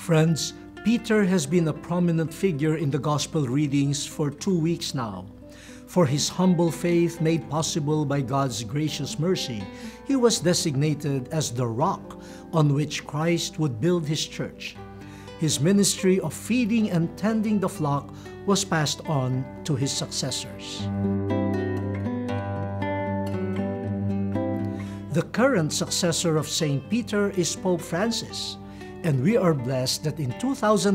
Friends, Peter has been a prominent figure in the Gospel readings for 2 weeks now. For his humble faith made possible by God's gracious mercy, he was designated as the rock on which Christ would build his church. His ministry of feeding and tending the flock was passed on to his successors. The current successor of St. Peter is Pope Francis, and we are blessed that in 2015,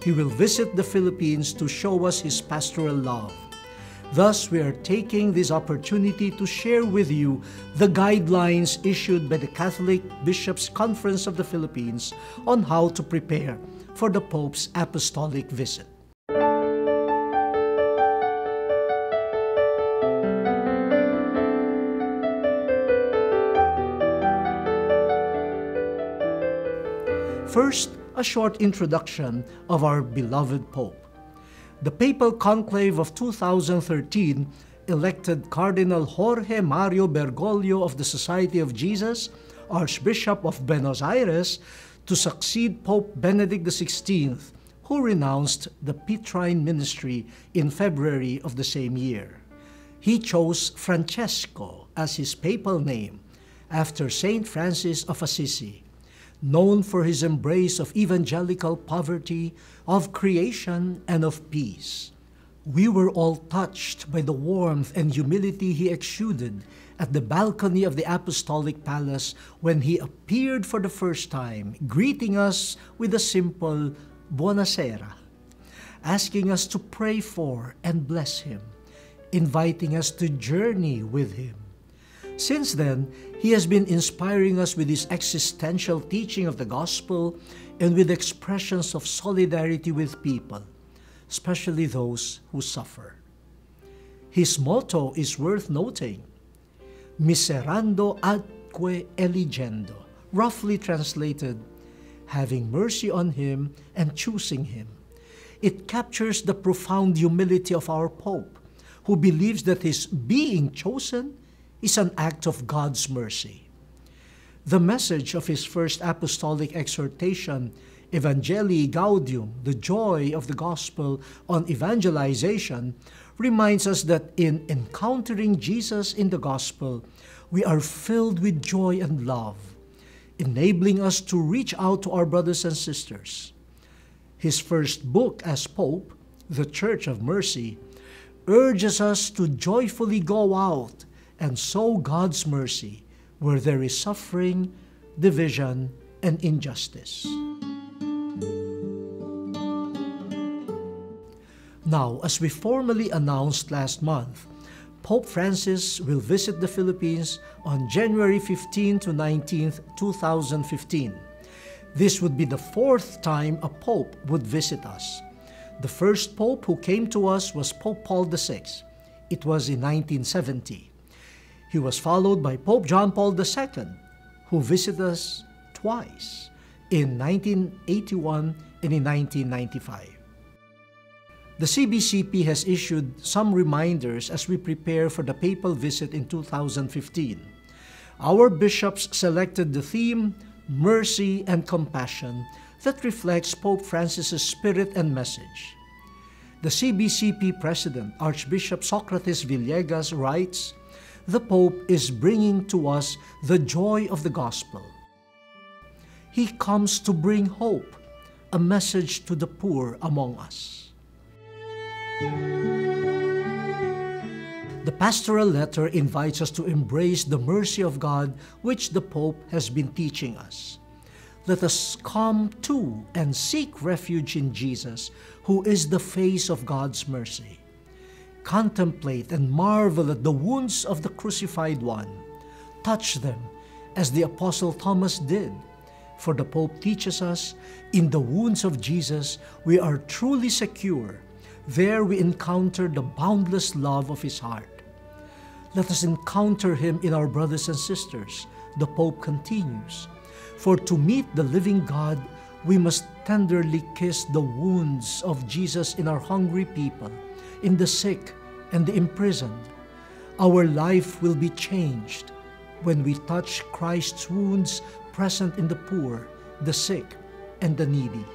he will visit the Philippines to show us his pastoral love. Thus, we are taking this opportunity to share with you the guidelines issued by the Catholic Bishops' Conference of the Philippines on how to prepare for the Pope's apostolic visit. First, a short introduction of our beloved Pope. The Papal Conclave of 2013 elected Cardinal Jorge Mario Bergoglio of the Society of Jesus, Archbishop of Buenos Aires, to succeed Pope Benedict XVI, who renounced the Petrine ministry in February of the same year. He chose Francesco as his papal name, after Saint Francis of Assisi, known for his embrace of evangelical poverty, of creation, and of peace. We were all touched by the warmth and humility he exuded at the balcony of the Apostolic Palace when he appeared for the first time, greeting us with a simple "Buonasera," asking us to pray for and bless him, inviting us to journey with him. Since then, he has been inspiring us with his existential teaching of the gospel and with expressions of solidarity with people, especially those who suffer. His motto is worth noting: Miserando adque eligendo, roughly translated, having mercy on him and choosing him. It captures the profound humility of our Pope, who believes that his being chosen is an act of God's mercy. The message of his first apostolic exhortation, Evangelii Gaudium, the joy of the gospel on evangelization, reminds us that in encountering Jesus in the gospel, we are filled with joy and love, enabling us to reach out to our brothers and sisters. His first book as Pope, The Church of Mercy, urges us to joyfully go out and sow God's mercy where there is suffering, division, and injustice. Now, as we formally announced last month, Pope Francis will visit the Philippines on January 15 to 19, 2015. This would be the 4th time a Pope would visit us. The first Pope who came to us was Pope Paul VI. It was in 1970. He was followed by Pope John Paul II, who visited us twice, in 1981 and in 1995. The CBCP has issued some reminders as we prepare for the papal visit in 2015. Our bishops selected the theme, Mercy and Compassion, that reflects Pope Francis's spirit and message. The CBCP President, Archbishop Socrates Villegas, writes, "The Pope is bringing to us the joy of the gospel. He comes to bring hope, a message to the poor among us." The pastoral letter invites us to embrace the mercy of God which the Pope has been teaching us. Let us come to and seek refuge in Jesus, who is the face of God's mercy. Contemplate and marvel at the wounds of the crucified one. Touch them as the Apostle Thomas did. For the Pope teaches us, in the wounds of Jesus, we are truly secure. There we encounter the boundless love of his heart. Let us encounter him in our brothers and sisters, the Pope continues. For to meet the living God, we must tenderly kiss the wounds of Jesus in our hungry people, in the sick and the imprisoned. Our life will be changed when we touch Christ's wounds present in the poor, the sick, and the needy.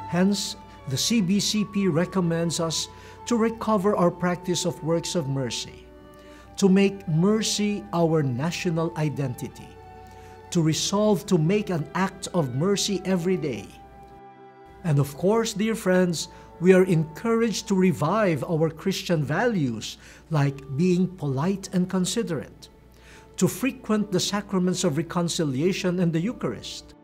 Hence, the CBCP recommends us to recover our practice of works of mercy, to make mercy our national identity, to resolve to make an act of mercy every day. And of course, dear friends, we are encouraged to revive our Christian values like being polite and considerate, to frequent the sacraments of reconciliation and the Eucharist,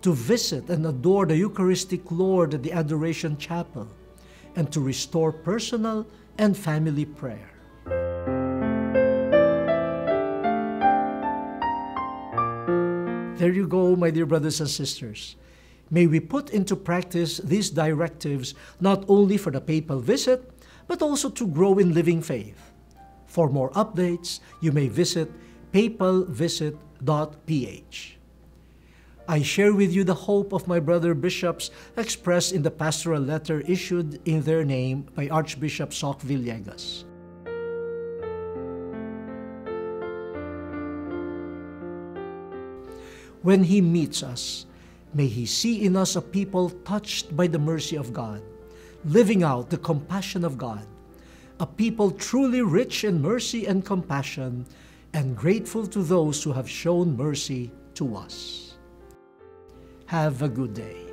to visit and adore the Eucharistic Lord at the Adoration Chapel, and to restore personal and family prayer. There you go, my dear brothers and sisters. May we put into practice these directives not only for the papal visit, but also to grow in living faith. For more updates, you may visit papalvisit.ph. I share with you the hope of my brother bishops expressed in the pastoral letter issued in their name by Archbishop Soc Villegas. When he meets us, may he see in us a people touched by the mercy of God, living out the compassion of God, a people truly rich in mercy and compassion, and grateful to those who have shown mercy to us. Have a good day.